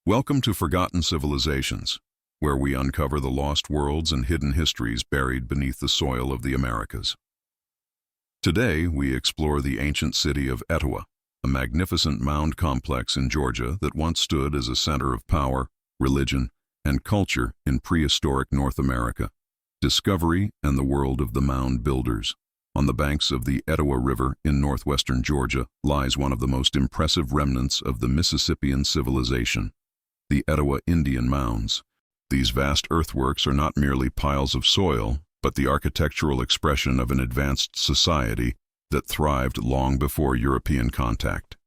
Welcome to Forgotten Civilizations, where we uncover the lost worlds and hidden histories buried beneath the soil of the Americas. Today, we explore the ancient city of Etowah, a magnificent mound complex in Georgia that once stood as a center of power, religion, and culture in prehistoric North America. Discovery and the world of the mound builders. On the banks of the Etowah River in northwestern Georgia lies one of the most impressive remnants of the Mississippian civilization, the Etowah Indian Mounds. These vast earthworks are not merely piles of soil, but the architectural expression of an advanced society that thrived long before European contact.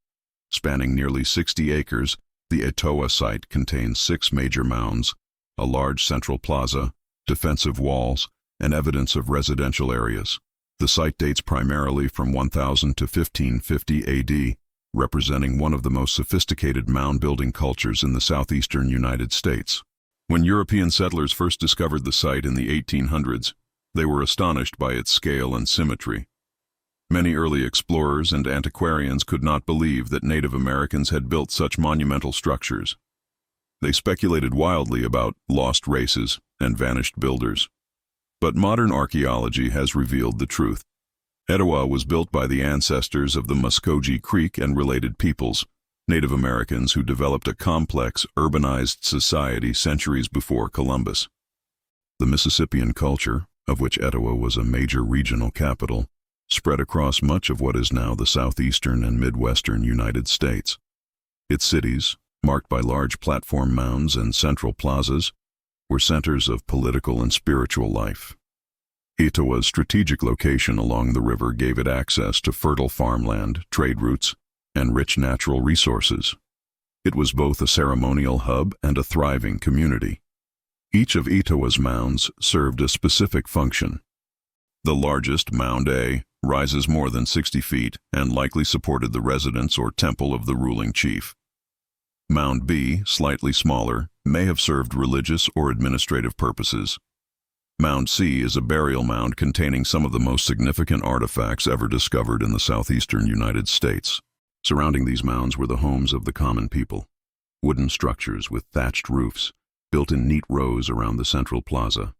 Spanning nearly 60 acres, the Etowah site contains 6 major mounds, a large central plaza, defensive walls, and evidence of residential areas. The site dates primarily from 1000 to 1550 AD, representing one of the most sophisticated mound-building cultures in the southeastern United States. When European settlers first discovered the site in the 1800s, they were astonished by its scale and symmetry. Many early explorers and antiquarians could not believe that Native Americans had built such monumental structures. They speculated wildly about lost races and vanished builders. But modern archaeology has revealed the truth. Etowah was built by the ancestors of the Muscogee Creek and related peoples, Native Americans who developed a complex, urbanized society centuries before Columbus. The Mississippian culture, of which Etowah was a major regional capital, spread across much of what is now the southeastern and midwestern United States. Its cities, marked by large platform mounds and central plazas, were centers of political and spiritual life. Etowah's strategic location along the river gave it access to fertile farmland, trade routes, and rich natural resources. It was both a ceremonial hub and a thriving community. Each of Etowah's mounds served a specific function. The largest, Mound A, rises more than 60 feet and likely supported the residence or temple of the ruling chief. Mound B, slightly smaller, may have served religious or administrative purposes. Mound C is a burial mound containing some of the most significant artifacts ever discovered in the southeastern United States. Surrounding these mounds were the homes of the common people, wooden structures with thatched roofs, built in neat rows around the central plaza.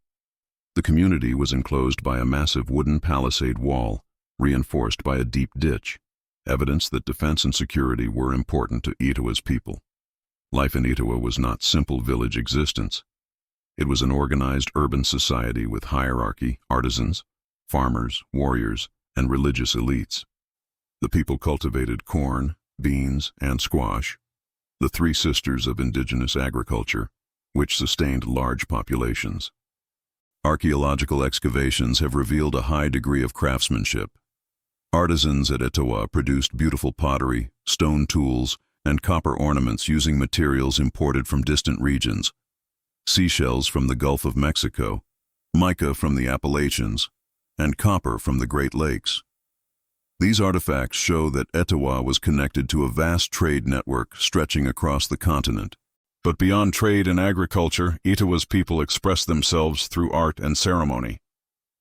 The community was enclosed by a massive wooden palisade wall, reinforced by a deep ditch, evidence that defense and security were important to Etowah's people. Life in Etowah was not simple village existence. It was an organized urban society with hierarchy, artisans, farmers, warriors, and religious elites. The people cultivated corn, beans, and squash, the 3 sisters of indigenous agriculture, which sustained large populations. Archaeological excavations have revealed a high degree of craftsmanship. Artisans at Etowah produced beautiful pottery, stone tools, and copper ornaments using materials imported from distant regions. Seashells from the Gulf of Mexico, mica from the Appalachians, and copper from the Great Lakes. These artifacts show that Etowah was connected to a vast trade network stretching across the continent. But beyond trade and agriculture, Etowah's people expressed themselves through art and ceremony.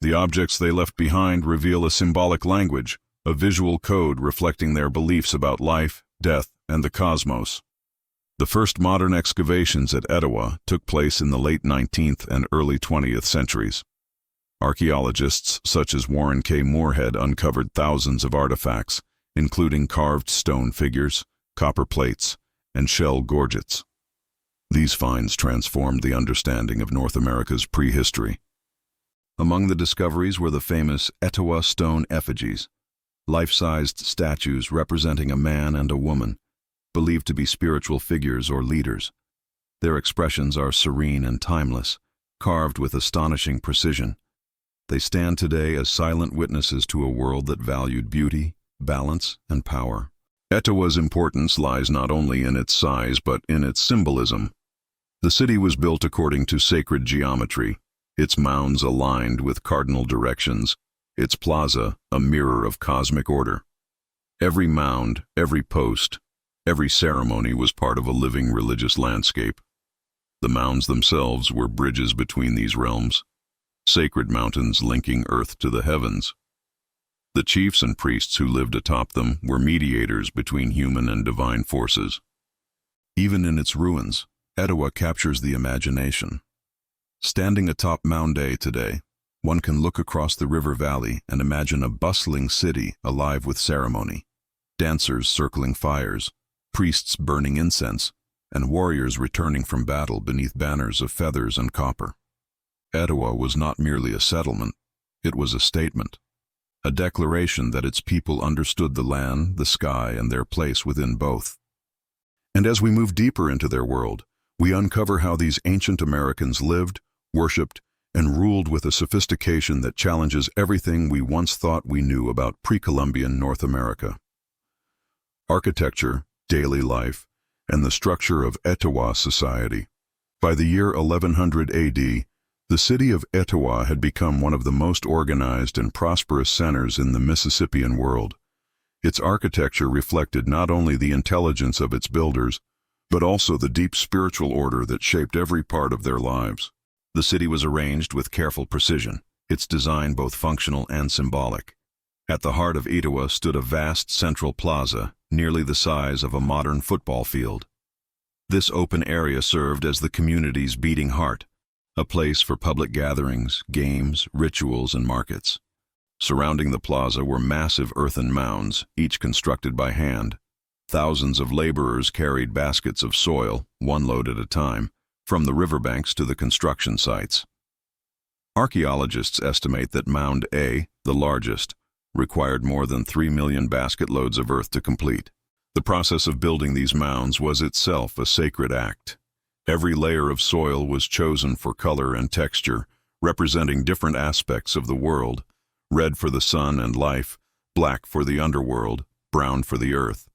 The objects they left behind reveal a symbolic language, a visual code reflecting their beliefs about life, death, and the cosmos. The first modern excavations at Etowah took place in the late 19th and early 20th centuries. Archaeologists such as Warren K. Moorhead uncovered thousands of artifacts, including carved stone figures, copper plates, and shell gorgets. These finds transformed the understanding of North America's prehistory. Among the discoveries were the famous Etowah stone effigies, life-sized statues representing a man and a woman, believed to be spiritual figures or leaders. Their expressions are serene and timeless, carved with astonishing precision. They stand today as silent witnesses to a world that valued beauty, balance, and power. Etowah's importance lies not only in its size but in its symbolism. The city was built according to sacred geometry, its mounds aligned with cardinal directions, its plaza a mirror of cosmic order. Every mound, every post, every ceremony was part of a living religious landscape. The mounds themselves were bridges between these realms, sacred mountains linking earth to the heavens. The chiefs and priests who lived atop them were mediators between human and divine forces. Even in its ruins, Etowah captures the imagination. Standing atop Mound A today, one can look across the river valley and imagine a bustling city alive with ceremony. Dancers circling fires, priests burning incense, and warriors returning from battle beneath banners of feathers and copper. Etowah was not merely a settlement, it was a statement. A declaration that its people understood the land, the sky, and their place within both. And as we move deeper into their world, we uncover how these ancient Americans lived, worshipped, and ruled with a sophistication that challenges everything we once thought we knew about pre-Columbian North America. Architecture, daily life, and the structure of Etowah society. By the year 1100 AD, the city of Etowah had become one of the most organized and prosperous centers in the Mississippian world. Its architecture reflected not only the intelligence of its builders, but also the deep spiritual order that shaped every part of their lives. The city was arranged with careful precision, its design both functional and symbolic. At the heart of Etowah stood a vast central plaza, nearly the size of a modern football field. This open area served as the community's beating heart, a place for public gatherings, games, rituals, and markets. Surrounding the plaza were massive earthen mounds, each constructed by hand. Thousands of laborers carried baskets of soil, one load at a time, from the riverbanks to the construction sites. Archaeologists estimate that Mound A, the largest, required more than 3 million basket loads of earth to complete. The process of building these mounds was itself a sacred act. Every layer of soil was chosen for color and texture, representing different aspects of the world: red for the sun and life, black for the underworld, brown for the earth.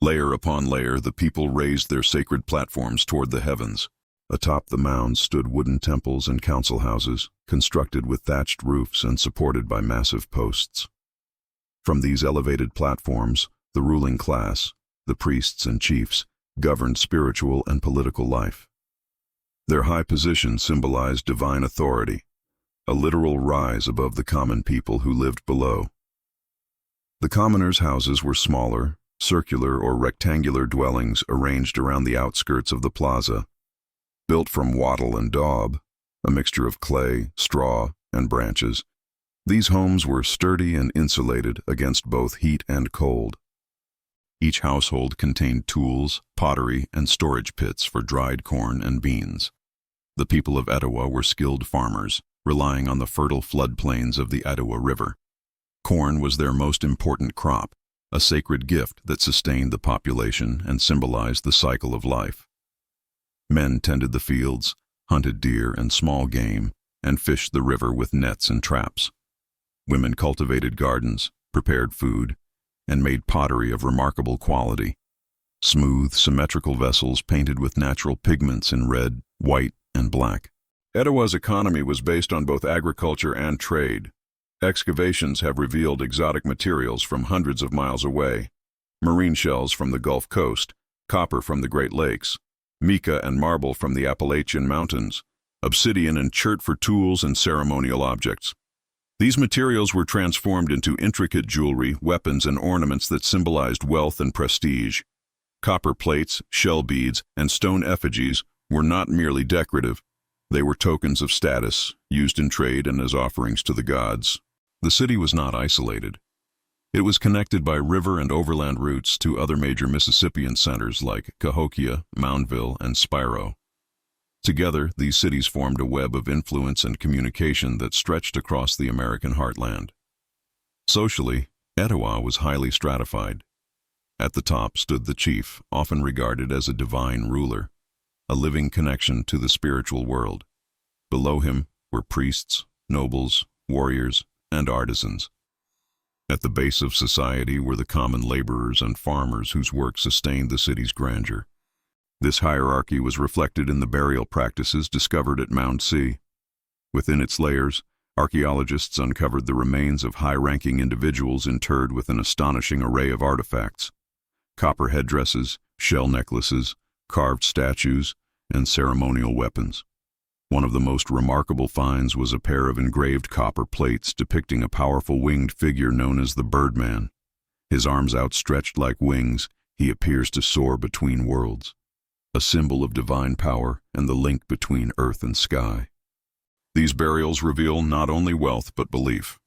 Layer upon layer, the people raised their sacred platforms toward the heavens. Atop the mounds stood wooden temples and council houses, constructed with thatched roofs and supported by massive posts. From these elevated platforms, the ruling class, the priests and chiefs, governed spiritual and political life. Their high position symbolized divine authority, a literal rise above the common people who lived below. The commoners' houses were smaller, circular or rectangular dwellings arranged around the outskirts of the plaza. Built from wattle and daub, a mixture of clay, straw, and branches, these homes were sturdy and insulated against both heat and cold. Each household contained tools, pottery, and storage pits for dried corn and beans. The people of Etowah were skilled farmers, relying on the fertile floodplains of the Etowah River. Corn was their most important crop, a sacred gift that sustained the population and symbolized the cycle of life. Men tended the fields, hunted deer and small game, and fished the river with nets and traps. Women cultivated gardens, prepared food, and made pottery of remarkable quality. Smooth, symmetrical vessels painted with natural pigments in red, white, and black. Etowah's economy was based on both agriculture and trade. Excavations have revealed exotic materials from hundreds of miles away: marine shells from the Gulf Coast, copper from the Great Lakes, mica and marble from the Appalachian Mountains, obsidian and chert for tools and ceremonial objects. These materials were transformed into intricate jewelry, weapons, and ornaments that symbolized wealth and prestige. Copper plates, shell beads, and stone effigies were not merely decorative. They were tokens of status, used in trade and as offerings to the gods. The city was not isolated. It was connected by river and overland routes to other major Mississippian centers like Cahokia, Moundville, and Spiro. Together, these cities formed a web of influence and communication that stretched across the American heartland. Socially, Etowah was highly stratified. At the top stood the chief, often regarded as a divine ruler, a living connection to the spiritual world. Below him were priests, nobles, warriors, and artisans. At the base of society were the common laborers and farmers whose work sustained the city's grandeur. This hierarchy was reflected in the burial practices discovered at Mound C. Within its layers, archaeologists uncovered the remains of high-ranking individuals interred with an astonishing array of artifacts: copper headdresses, shell necklaces, carved statues, and ceremonial weapons. One of the most remarkable finds was a pair of engraved copper plates depicting a powerful winged figure known as the Birdman. His arms outstretched like wings, he appears to soar between worlds. a symbol of divine power and the link between earth and sky. These burials reveal not only wealth but belief.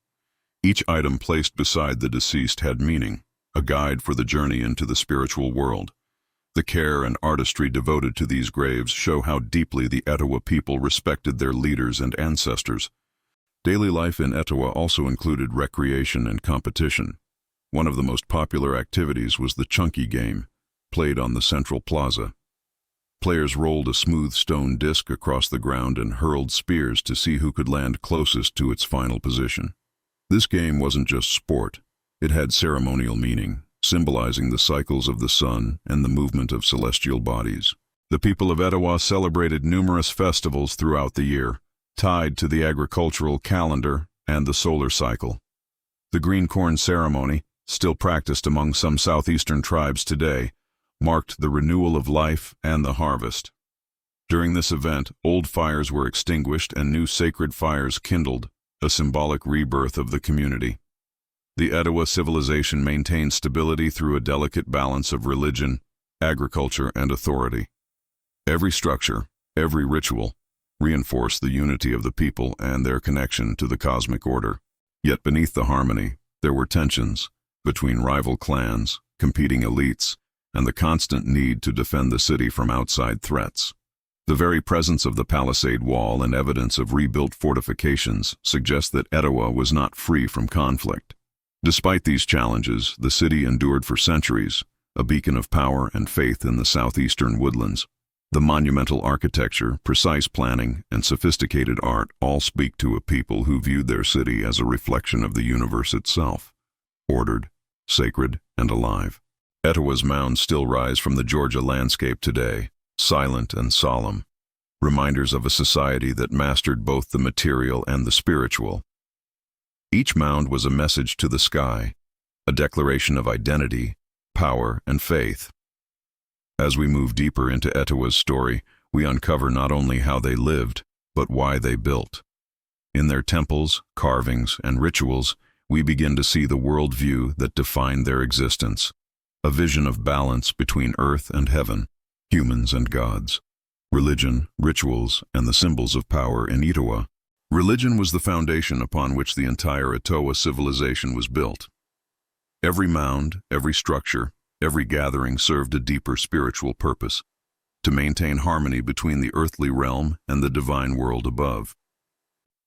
Each item placed beside the deceased had meaning, a guide for the journey into the spiritual world. The care and artistry devoted to these graves show how deeply the Etowah people respected their leaders and ancestors. Daily life in Etowah also included recreation and competition. One of the most popular activities was the chunky game, played on the central plaza. Players rolled a smooth stone disc across the ground and hurled spears to see who could land closest to its final position. This game wasn't just sport. It had ceremonial meaning, symbolizing the cycles of the sun and the movement of celestial bodies. The people of Etowah celebrated numerous festivals throughout the year, tied to the agricultural calendar and the solar cycle. The green corn ceremony, still practiced among some southeastern tribes today, marked the renewal of life and the harvest. During this event, old fires were extinguished and new sacred fires kindled, a symbolic rebirth of the community. The Etowah Civilization maintained stability through a delicate balance of religion, agriculture, and authority. Every structure, every ritual, reinforced the unity of the people and their connection to the cosmic order. Yet beneath the harmony, there were tensions between rival clans, competing elites, and the constant need to defend the city from outside threats. The very presence of the palisade wall and evidence of rebuilt fortifications suggest that Etowah was not free from conflict. Despite these challenges, the city endured for centuries, a beacon of power and faith in the southeastern woodlands. The monumental architecture, precise planning, and sophisticated art all speak to a people who viewed their city as a reflection of the universe itself, ordered, sacred, and alive. Etowah's mounds still rise from the Georgia landscape today, silent and solemn, reminders of a society that mastered both the material and the spiritual. Each mound was a message to the sky, a declaration of identity, power, and faith. As we move deeper into Etowah's story, we uncover not only how they lived, but why they built. In their temples, carvings, and rituals, we begin to see the worldview that defined their existence, a vision of balance between earth and heaven, humans and gods. Religion, rituals, and the symbols of power in Etowah. Religion was the foundation upon which the entire Etowah civilization was built. Every mound, every structure, every gathering served a deeper spiritual purpose, to maintain harmony between the earthly realm and the divine world above.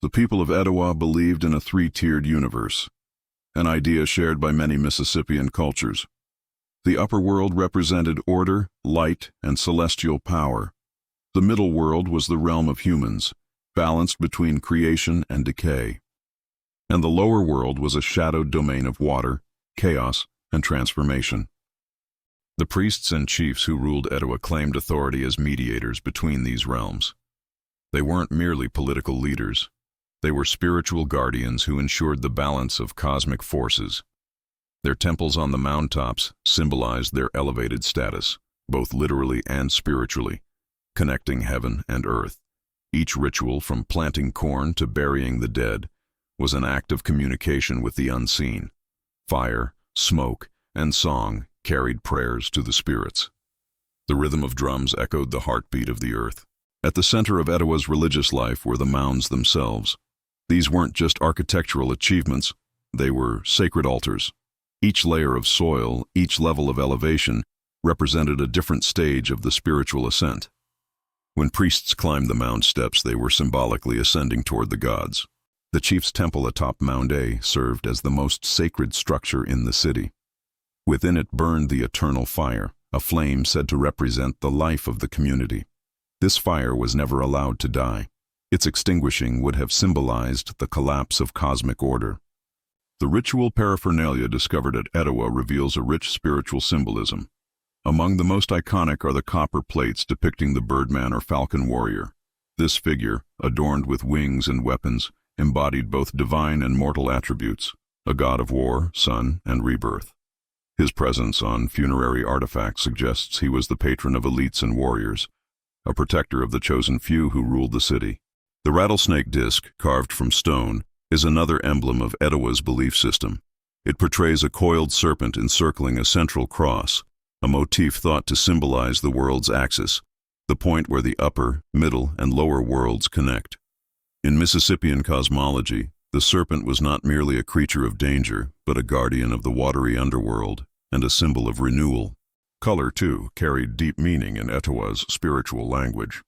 The people of Etowah believed in a three-tiered universe, an idea shared by many Mississippian cultures. The upper world represented order, light, and celestial power. The middle world was the realm of humans, balanced between creation and decay. And the lower world was a shadowed domain of water, chaos, and transformation. The priests and chiefs who ruled Etowah claimed authority as mediators between these realms. They weren't merely political leaders. They were spiritual guardians who ensured the balance of cosmic forces. Their temples on the mountaintops symbolized their elevated status, both literally and spiritually, connecting heaven and earth. Each ritual, from planting corn to burying the dead, was an act of communication with the unseen. Fire, smoke, and song carried prayers to the spirits. The rhythm of drums echoed the heartbeat of the earth. At the center of Etowah's religious life were the mounds themselves. These weren't just architectural achievements, they were sacred altars. Each layer of soil, each level of elevation, represented a different stage of the spiritual ascent. When priests climbed the mound steps, they were symbolically ascending toward the gods. The chief's temple atop Mound A served as the most sacred structure in the city. Within it burned the eternal fire, a flame said to represent the life of the community. This fire was never allowed to die. Its extinguishing would have symbolized the collapse of cosmic order. The ritual paraphernalia discovered at Etowah reveals a rich spiritual symbolism. Among the most iconic are the copper plates depicting the Birdman or falcon warrior. This figure, adorned with wings and weapons, embodied both divine and mortal attributes, a god of war, sun, and rebirth. His presence on funerary artifacts suggests he was the patron of elites and warriors, a protector of the chosen few who ruled the city. The rattlesnake disc, carved from stone, is another emblem of Etowah's belief system. It portrays a coiled serpent encircling a central cross, a motif thought to symbolize the world's axis, the point where the upper, middle, and lower worlds connect. In Mississippian cosmology, the serpent was not merely a creature of danger, but a guardian of the watery underworld and a symbol of renewal. Color, too, carried deep meaning in Etowah's spiritual language.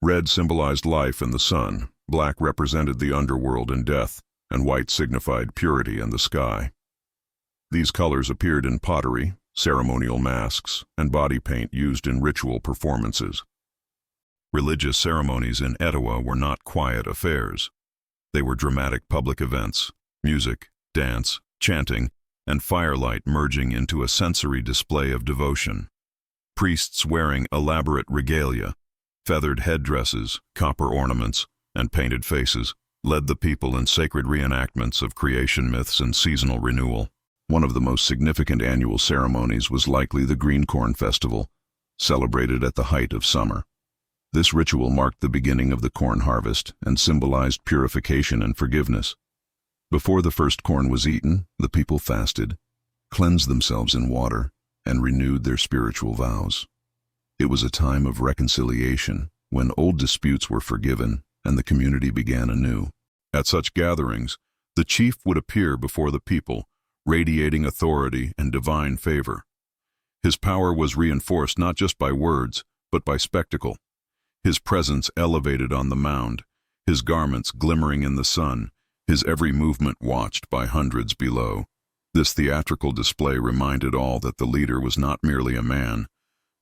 Red symbolized life and the sun, black represented the underworld and death, and white signified purity and the sky. These colors appeared in pottery, ceremonial masks, and body paint used in ritual performances. Religious ceremonies in Etowah were not quiet affairs. They were dramatic public events, music, dance, chanting, and firelight merging into a sensory display of devotion. Priests wearing elaborate regalia, feathered headdresses, copper ornaments, and painted faces led the people in sacred reenactments of creation myths and seasonal renewal. One of the most significant annual ceremonies was likely the Green Corn Festival, celebrated at the height of summer. This ritual marked the beginning of the corn harvest and symbolized purification and forgiveness. Before the first corn was eaten, the people fasted, cleansed themselves in water, and renewed their spiritual vows. It was a time of reconciliation, when old disputes were forgiven and the community began anew. At such gatherings, the chief would appear before the people, radiating authority and divine favor. His power was reinforced not just by words, but by spectacle. His presence elevated on the mound, his garments glimmering in the sun, his every movement watched by hundreds below. This theatrical display reminded all that the leader was not merely a man,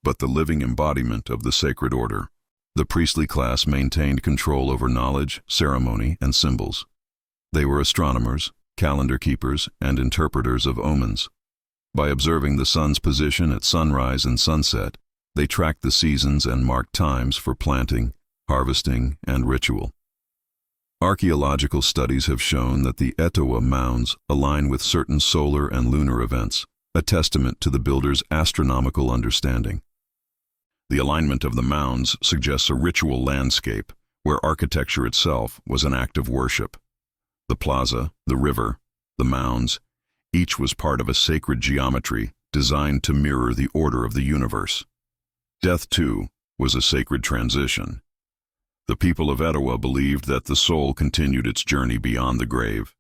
but the living embodiment of the sacred order. The priestly class maintained control over knowledge, ceremony, and symbols. They were astronomers, calendar keepers, and interpreters of omens. By observing the sun's position at sunrise and sunset, they tracked the seasons and marked times for planting, harvesting, and ritual. Archaeological studies have shown that the Etowah Mounds align with certain solar and lunar events, a testament to the builder's astronomical understanding. The alignment of the mounds suggests a ritual landscape where architecture itself was an act of worship. The plaza, the river, the mounds, each was part of a sacred geometry designed to mirror the order of the universe. Death, too, was a sacred transition. The people of Etowah believed that the soul continued its journey beyond the grave.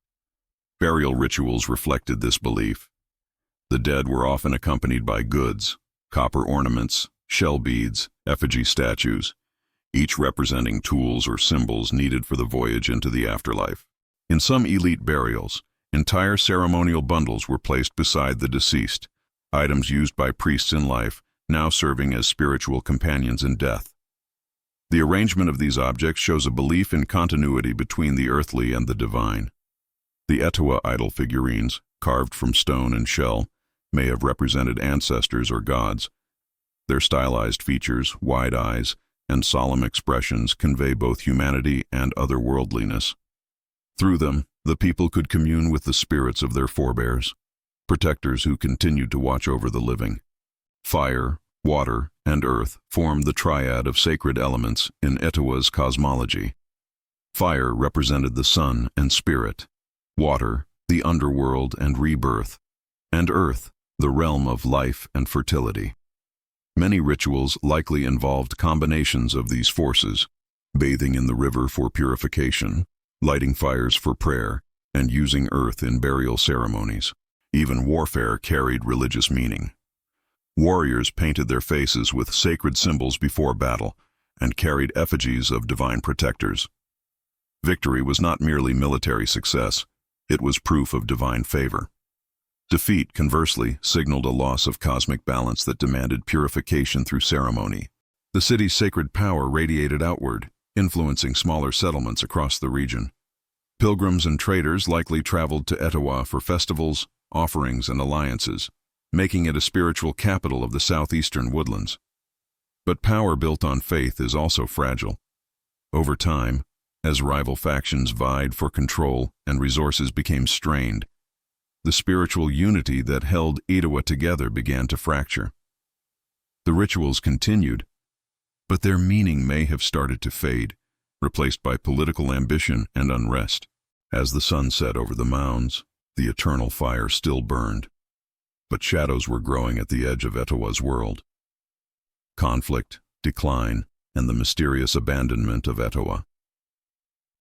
Burial rituals reflected this belief. The dead were often accompanied by goods, copper ornaments, shell beads, effigy statues, each representing tools or symbols needed for the voyage into the afterlife. In some elite burials, entire ceremonial bundles were placed beside the deceased, items used by priests in life, now serving as spiritual companions in death. The arrangement of these objects shows a belief in continuity between the earthly and the divine. The Etowah idol figurines, carved from stone and shell, may have represented ancestors or gods. Their stylized features, wide eyes, and solemn expressions convey both humanity and otherworldliness. Through them, the people could commune with the spirits of their forebears, protectors who continued to watch over the living. Fire, water, and earth formed the triad of sacred elements in Etowah's cosmology. Fire represented the sun and spirit, water, the underworld and rebirth, and earth, the realm of life and fertility. Many rituals likely involved combinations of these forces, bathing in the river for purification, lighting fires for prayer, and using earth in burial ceremonies. Even warfare carried religious meaning. Warriors painted their faces with sacred symbols before battle and carried effigies of divine protectors. Victory was not merely military success, it was proof of divine favor. Defeat, conversely, signaled a loss of cosmic balance that demanded purification through ceremony. The city's sacred power radiated outward, influencing smaller settlements across the region. Pilgrims and traders likely traveled to Etowah for festivals, offerings, and alliances, making it a spiritual capital of the southeastern woodlands. But power built on faith is also fragile. Over time, as rival factions vied for control and resources became strained, the spiritual unity that held Etowah together began to fracture. The rituals continued, but their meaning may have started to fade, replaced by political ambition and unrest. As the sun set over the mounds, the eternal fire still burned. but shadows were growing at the edge of Etowah's world. Conflict, decline, and the mysterious abandonment of Etowah.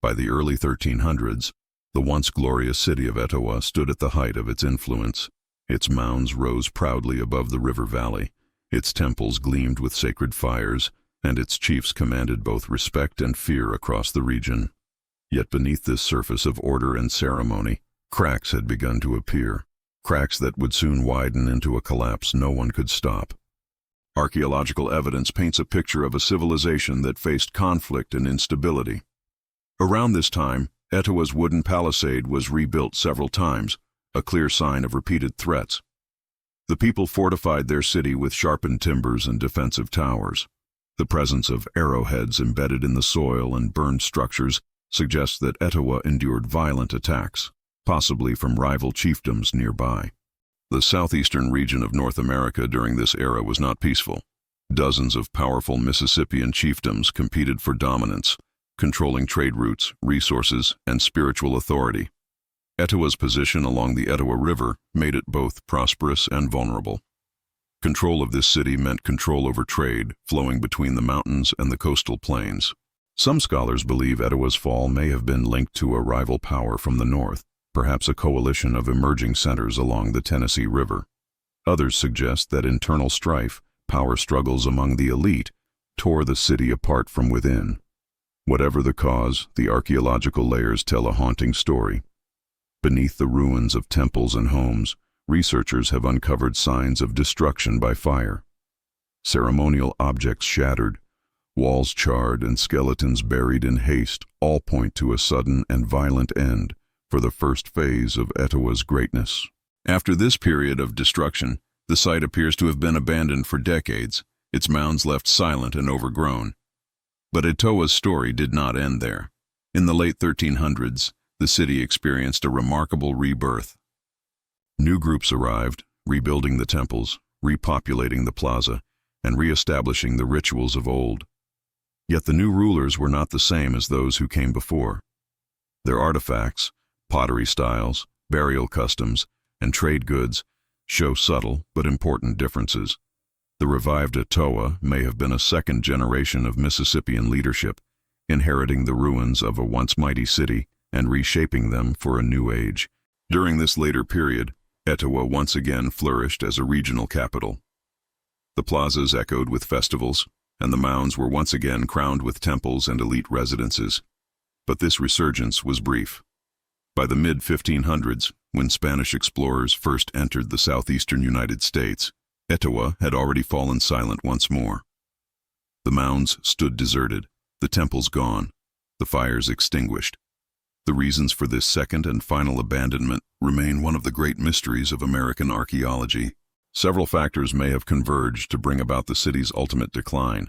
By the early 1300s, the once glorious city of Etowah stood at the height of its influence. Its mounds rose proudly above the river valley, its temples gleamed with sacred fires, and its chiefs commanded both respect and fear across the region. Yet beneath this surface of order and ceremony, cracks had begun to appear, cracks that would soon widen into a collapse no one could stop. Archaeological evidence paints a picture of a civilization that faced conflict and instability. Around this time, Etowah's wooden palisade was rebuilt several times, a clear sign of repeated threats. The people fortified their city with sharpened timbers and defensive towers. The presence of arrowheads embedded in the soil and burned structures suggests that Etowah endured violent attacks, possibly from rival chiefdoms nearby. The southeastern region of North America during this era was not peaceful. Dozens of powerful Mississippian chiefdoms competed for dominance, controlling trade routes, resources, and spiritual authority. Etowah's position along the Etowah River made it both prosperous and vulnerable. Control of this city meant control over trade flowing between the mountains and the coastal plains. Some scholars believe Etowah's fall may have been linked to a rival power from the north, perhaps a coalition of emerging centers along the Tennessee River. Others suggest that internal strife, power struggles among the elite, tore the city apart from within. Whatever the cause, the archaeological layers tell a haunting story. Beneath the ruins of temples and homes, researchers have uncovered signs of destruction by fire. Ceremonial objects shattered, walls charred, and skeletons buried in haste all point to a sudden and violent end for the first phase of Etowah's greatness. After this period of destruction, the site appears to have been abandoned for decades, its mounds left silent and overgrown. But Etowah's story did not end there. In the late 1300s, the city experienced a remarkable rebirth. New groups arrived, rebuilding the temples, repopulating the plaza, and re-establishing the rituals of old. Yet the new rulers were not the same as those who came before. Their artifacts, pottery styles, burial customs, and trade goods show subtle but important differences. The revived Etowah may have been a second generation of Mississippian leadership, inheriting the ruins of a once mighty city and reshaping them for a new age. During this later period, Etowah once again flourished as a regional capital. The plazas echoed with festivals, and the mounds were once again crowned with temples and elite residences. But this resurgence was brief. By the mid-1500s, when Spanish explorers first entered the southeastern United States, Etowah had already fallen silent once more. The mounds stood deserted, the temples gone, the fires extinguished. The reasons for this second and final abandonment remain one of the great mysteries of American archaeology. Several factors may have converged to bring about the city's ultimate decline.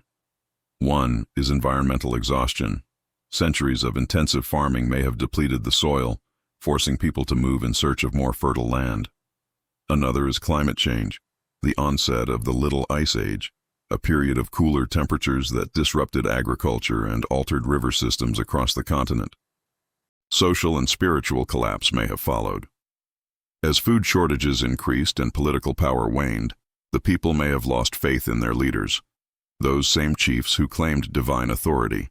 One is environmental exhaustion. Centuries of intensive farming may have depleted the soil, forcing people to move in search of more fertile land. Another is climate change, the onset of the Little Ice Age, a period of cooler temperatures that disrupted agriculture and altered river systems across the continent. Social and spiritual collapse may have followed. As food shortages increased and political power waned, the people may have lost faith in their leaders, those same chiefs who claimed divine authority.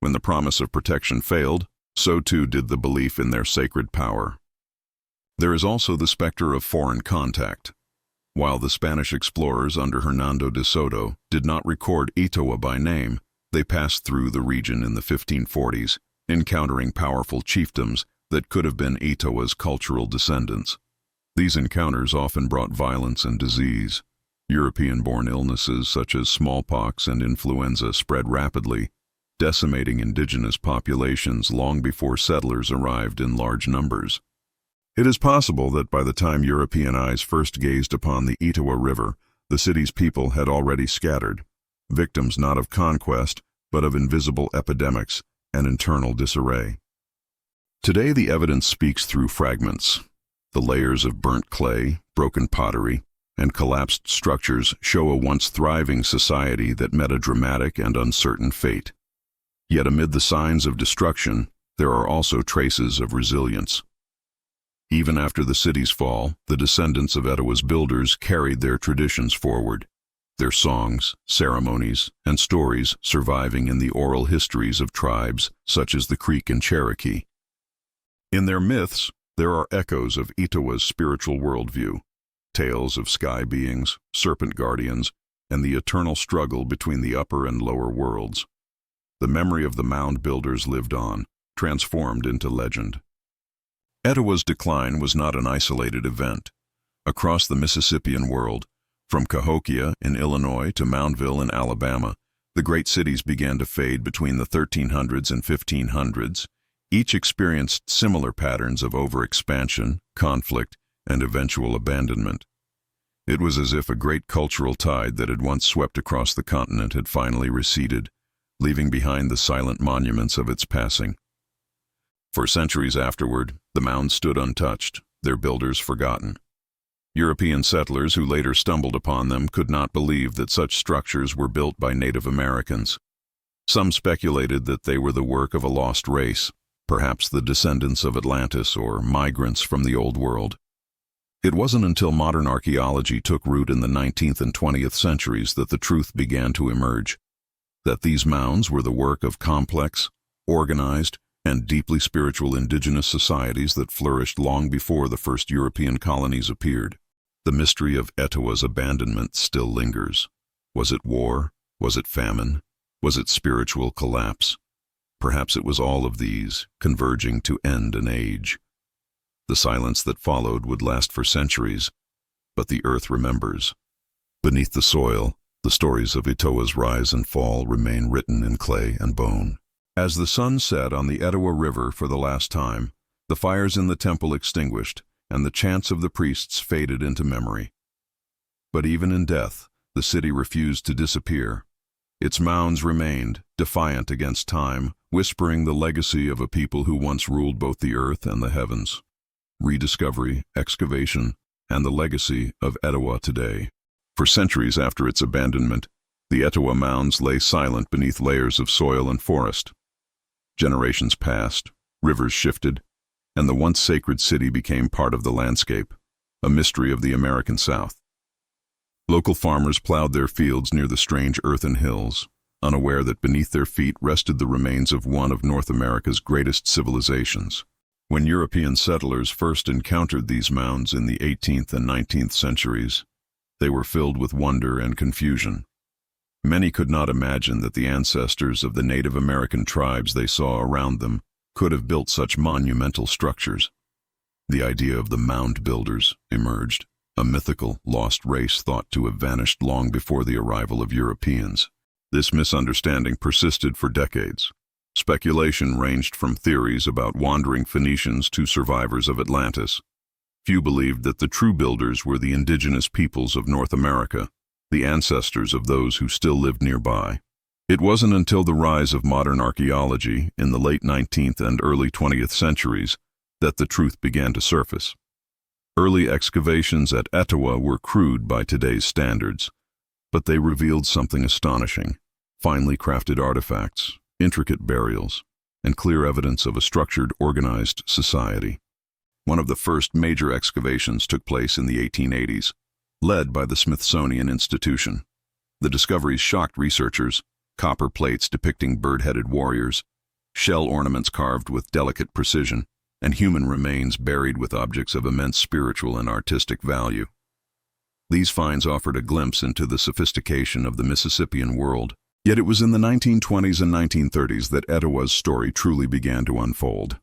When the promise of protection failed, so too did the belief in their sacred power. There is also the specter of foreign contact. While the Spanish explorers under Hernando de Soto did not record Etowah by name, they passed through the region in the 1540s, encountering powerful chiefdoms that could have been Etowah's cultural descendants. These encounters often brought violence and disease. European-born illnesses such as smallpox and influenza spread rapidly, decimating indigenous populations long before settlers arrived in large numbers. It is possible that by the time European eyes first gazed upon the Etowah River, the city's people had already scattered, victims not of conquest, but of invisible epidemics and internal disarray. Today the evidence speaks through fragments. The layers of burnt clay, broken pottery, and collapsed structures show a once thriving society that met a dramatic and uncertain fate. Yet amid the signs of destruction, there are also traces of resilience. Even after the city's fall, the descendants of Etowah's builders carried their traditions forward, their songs, ceremonies, and stories surviving in the oral histories of tribes such as the Creek and Cherokee. In their myths, there are echoes of Etowah's spiritual worldview, tales of sky beings, serpent guardians, and the eternal struggle between the upper and lower worlds. The memory of the mound builders lived on, transformed into legend. Etowah's decline was not an isolated event. Across the Mississippian world, from Cahokia in Illinois to Moundville in Alabama, the great cities began to fade between the 1300s and 1500s. Each experienced similar patterns of overexpansion, conflict, and eventual abandonment. It was as if a great cultural tide that had once swept across the continent had finally receded, leaving behind the silent monuments of its passing. For centuries afterward, the mounds stood untouched, their builders forgotten. European settlers who later stumbled upon them could not believe that such structures were built by Native Americans. Some speculated that they were the work of a lost race, perhaps the descendants of Atlantis or migrants from the Old World. It wasn't until modern archaeology took root in the 19th and 20th centuries that the truth began to emerge, that these mounds were the work of complex, organized, and deeply spiritual indigenous societies that flourished long before the first European colonies appeared. The mystery of Etowah's abandonment still lingers. Was it war? Was it famine? Was it spiritual collapse? Perhaps it was all of these, converging to end an age. The silence that followed would last for centuries, but the earth remembers. Beneath the soil, the stories of Etowah's rise and fall remain written in clay and bone. As the sun set on the Etowah River for the last time, the fires in the temple extinguished, and the chants of the priests faded into memory. But even in death, the city refused to disappear. Its mounds remained, defiant against time, whispering the legacy of a people who once ruled both the earth and the heavens. Rediscovery, excavation, and the legacy of Etowah today. For centuries after its abandonment, the Etowah mounds lay silent beneath layers of soil and forest. Generations passed, rivers shifted, and the once sacred city became part of the landscape, a mystery of the American South. Local farmers plowed their fields near the strange earthen hills, unaware that beneath their feet rested the remains of one of North America's greatest civilizations. When European settlers first encountered these mounds in the 18th and 19th centuries, they were filled with wonder and confusion. Many could not imagine that the ancestors of the Native American tribes they saw around them could have built such monumental structures. The idea of the mound builders emerged, a mythical, lost race thought to have vanished long before the arrival of Europeans. This misunderstanding persisted for decades. Speculation ranged from theories about wandering Phoenicians to survivors of Atlantis. Few believed that the true builders were the indigenous peoples of North America, the ancestors of those who still lived nearby. It wasn't until the rise of modern archaeology in the late 19th and early 20th centuries that the truth began to surface. Early excavations at Etowah were crude by today's standards, but they revealed something astonishing: finely crafted artifacts, intricate burials, and clear evidence of a structured, organized society. One of the first major excavations took place in the 1880s, led by the Smithsonian Institution. The discoveries shocked researchers: copper plates depicting bird-headed warriors, shell ornaments carved with delicate precision, and human remains buried with objects of immense spiritual and artistic value. These finds offered a glimpse into the sophistication of the Mississippian world. Yet it was in the 1920s and 1930s that Etowah's story truly began to unfold.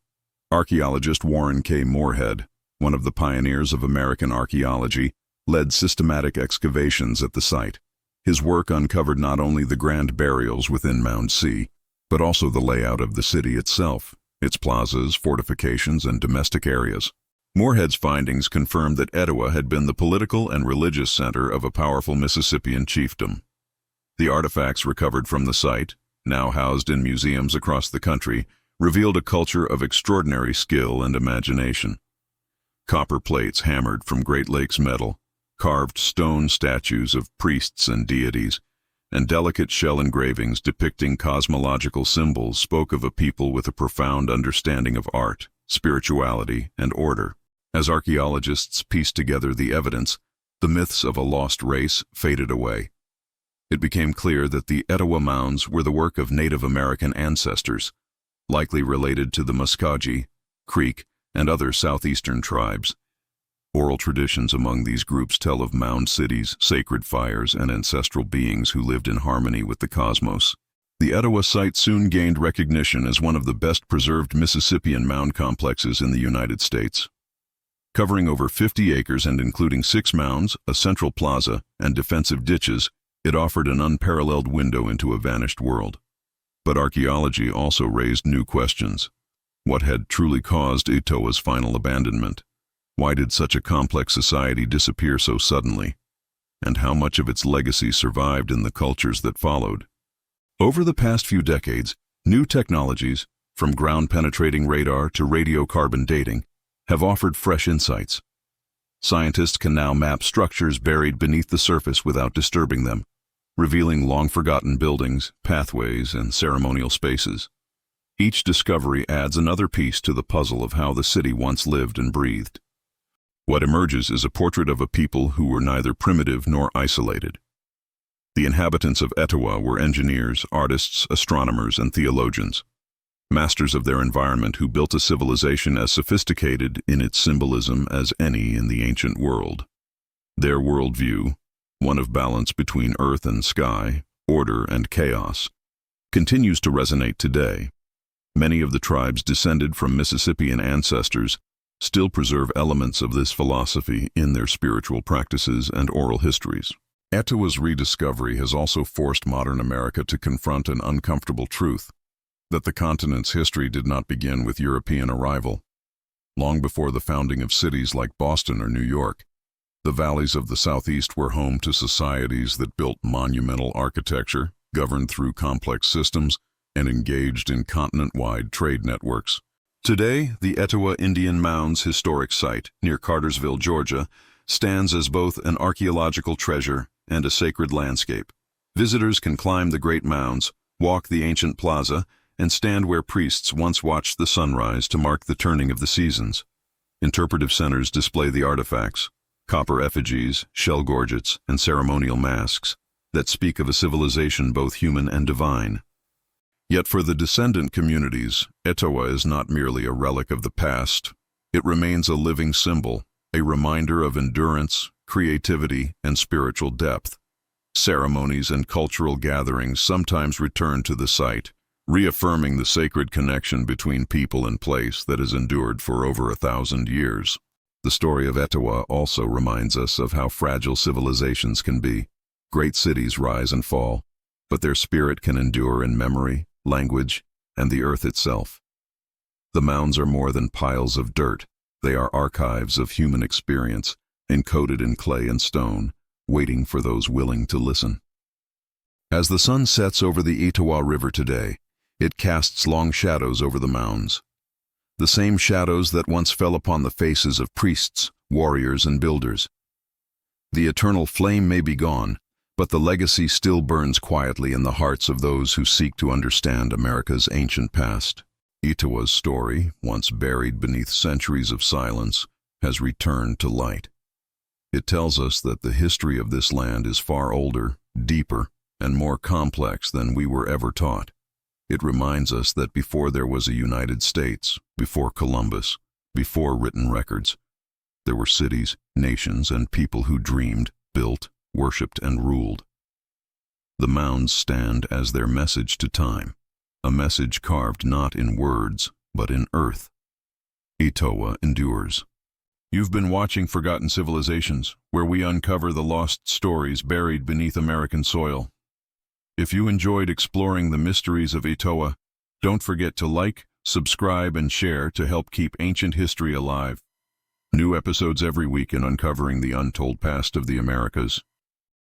Archaeologist Warren K. Moorhead, one of the pioneers of American archaeology, led systematic excavations at the site. His work uncovered not only the grand burials within Mound C, but also the layout of the city itself, its plazas, fortifications, and domestic areas. Moorhead's findings confirmed that Etowah had been the political and religious center of a powerful Mississippian chiefdom. The artifacts recovered from the site, now housed in museums across the country, revealed a culture of extraordinary skill and imagination. Copper plates hammered from Great Lakes metal, carved stone statues of priests and deities, and delicate shell engravings depicting cosmological symbols spoke of a people with a profound understanding of art, spirituality, and order. As archaeologists pieced together the evidence, the myths of a lost race faded away. It became clear that the Etowah Mounds were the work of Native American ancestors, likely related to the Muskogee, Creek, and other southeastern tribes. Oral traditions among these groups tell of mound cities, sacred fires, and ancestral beings who lived in harmony with the cosmos. The Etowah site soon gained recognition as one of the best-preserved Mississippian mound complexes in the United States. Covering over 50 acres and including 6 mounds, a central plaza, and defensive ditches, it offered an unparalleled window into a vanished world. But archaeology also raised new questions. What had truly caused Etowah's final abandonment? Why did such a complex society disappear so suddenly? And how much of its legacy survived in the cultures that followed? Over the past few decades, new technologies, from ground-penetrating radar to radiocarbon dating, have offered fresh insights. Scientists can now map structures buried beneath the surface without disturbing them, revealing long-forgotten buildings, pathways, and ceremonial spaces. Each discovery adds another piece to the puzzle of how the city once lived and breathed. What emerges is a portrait of a people who were neither primitive nor isolated. The inhabitants of Etowah were engineers, artists, astronomers, and theologians, masters of their environment who built a civilization as sophisticated in its symbolism as any in the ancient world. Their worldview, one of balance between earth and sky, order and chaos, continues to resonate today. Many of the tribes descended from Mississippian ancestors still preserve elements of this philosophy in their spiritual practices and oral histories. Etowah's rediscovery has also forced modern America to confront an uncomfortable truth, that the continent's history did not begin with European arrival. Long before the founding of cities like Boston or New York, the valleys of the Southeast were home to societies that built monumental architecture, governed through complex systems, and engaged in continent-wide trade networks. Today, the Etowah Indian Mounds Historic Site, near Cartersville, Georgia, stands as both an archaeological treasure and a sacred landscape. Visitors can climb the Great Mounds, walk the ancient plaza, and stand where priests once watched the sunrise to mark the turning of the seasons. Interpretive centers display the artifacts, copper effigies, shell gorgets, and ceremonial masks that speak of a civilization both human and divine. Yet for the descendant communities, Etowah is not merely a relic of the past. It remains a living symbol, a reminder of endurance, creativity, and spiritual depth. Ceremonies and cultural gatherings sometimes return to the site, reaffirming the sacred connection between people and place that has endured for over 1,000 years. The story of Etowah also reminds us of how fragile civilizations can be. Great cities rise and fall, but their spirit can endure in memory, language, and the earth itself. The mounds are more than piles of dirt. They are archives of human experience, encoded in clay and stone, waiting for those willing to listen. As the sun sets over the Etowah River today, it casts long shadows over the mounds. The same shadows that once fell upon the faces of priests, warriors, and builders. The eternal flame may be gone, but the legacy still burns quietly in the hearts of those who seek to understand America's ancient past. Etowah's story, once buried beneath centuries of silence, has returned to light. It tells us that the history of this land is far older, deeper, and more complex than we were ever taught. It reminds us that before there was a United States, before Columbus, before written records, there were cities, nations, and people who dreamed, built, worshipped, and ruled. The mounds stand as their message to time, a message carved not in words, but in earth. Etowah endures. You've been watching Forgotten Civilizations, where we uncover the lost stories buried beneath American soil. If you enjoyed exploring the mysteries of Etowah, don't forget to like, subscribe, and share to help keep ancient history alive. New episodes every week in uncovering the untold past of the Americas.